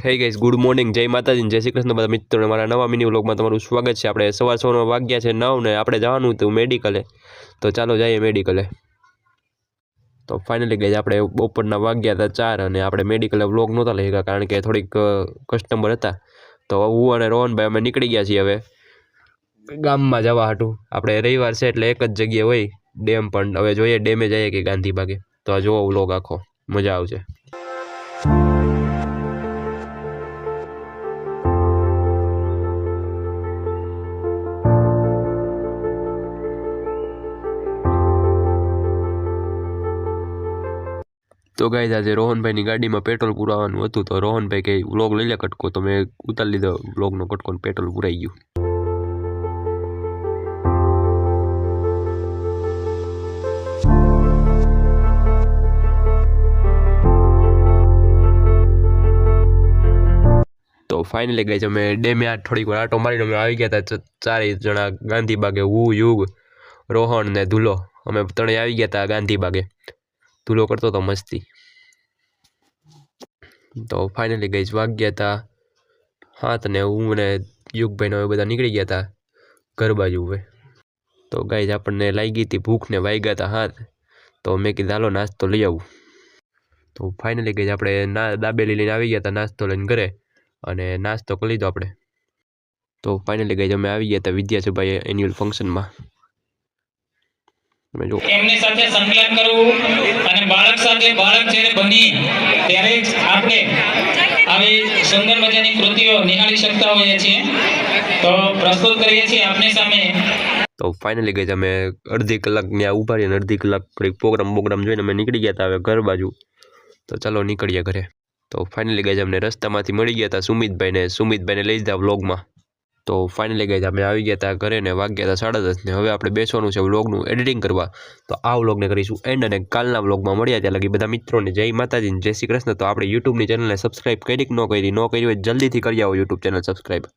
હે guys, good morning, જય માતાજી, જય શ્રી કૃષ્ણ બધા મિત્રોને મારા નવા મિની વ્લોગમાં તમારું સ્વાગત છે। આપણે સવારના વાગ્યા છે 9 ને આપણે જવાનું હતું મેડિકલે, તો ચાલો જઈએ મેડિકલે। તો ફાઇનલી ગાઈસ આપણે બપોરના વાગ્યા હતા 4 અને આપણે મેડિકલે વ્લોગ નહોતા લઈ ગયા કારણ કે થોડીક કસ્ટમર હતા। તો હું અને રોહનભાઈ અમે નીકળી ગયા છીએ હવે ગામમાં જવા હાટું। આપણે રવિવાર છે એટલે એક જ જગ્યાએ હોય ડેમ, પણ હવે જોઈએ ડેમે જઈએ કે ગાંધી બાગે। તો આ જોવો વ્લોગ આખો, મજા આવશે। तो गाइस आज रोहनभाई गाड़ी में पेट्रोल पुरावानुं हतुं, तो रोहनभाई के व्लॉग लई ले कटको, तो मैं उतारी लीधो व्लॉगनो कटको, पेट्रोल पुराई गयुं। तो फाइनली गाइस अमे डेमे आ थोड़ी વાર આટો મારીને અમે આવી ગયા હતા ચારેય જણા ગાંધી બાગે। હું, યુગ, રોહન ને ધુલો, અમે ત્રણે આવી ગયા હતા ગાંધી બાગે। ધુલો કરતો તો મસ્તી। तो फाइनली गाइस वाग्या था 7 ने हूँ ने युगभाई ने बधा निकली गया था घर बाजू में। तो गाइस आपने लागी थी भूख ने वाग्या था 7, तो मैं कीधुं हालो नास्तो लई आऊं। तो फाइनली गाइस आपणे दाबेली लईने आवी गया था नास्तो लईने घरे अने नास्तो करी लीधो आपणे। तो फाइनली गाइस अमे आवी गया था विद्यासभा एन्युअल फंक्शन में। એમની સાથે સંકલન કરવું અને બાળક સાથે બાળક જ્યારે બની ત્યારે જ આપણે આવી સુંદર મજાની કૃતિઓ નિહાળી શકતા હોઈએ છીએ। તો પ્રસ્તુત કરીએ છીએ આપની સામે। तो फाइनली गाइस अमे अर्धी कलाक ત્યાં ઊભા રહીને अर्धी कलाक प्रोग्राम જોઈને અમે નીકળી ગયા હતા હવે ઘર બાજુ। તો ચાલો નીકળીએ ઘરે। તો फाइनली गाइस અમને રસ્તામાંથી મળી ગયા હતા સુમિતભાઈને લઈ લીધા વ્લોગમાં। तो फाइनली गाइस અમે આવી ગયા હતા ઘરે ને વાગ્યા હતા 10:30 ને હવે આપણે બેસવાનું છે વ્લોગનું એડિટિંગ કરવા। તો આ વ્લોગને કરીશું એન્ડ અને કાલના વ્લોગમાં મળ્યા ત્યાં લગી બધા મિત્રોને જય માતાજી, જય શ્રી કૃષ્ણ। તો આપણે યુટ્યુબની ચેનલને સબસ્ક્રાઇબ કરી કે ન કરી હોય જલ્દીથી કરી આવો યુટ્યુબ ચેનલ સબસ્ક્રાઇબ।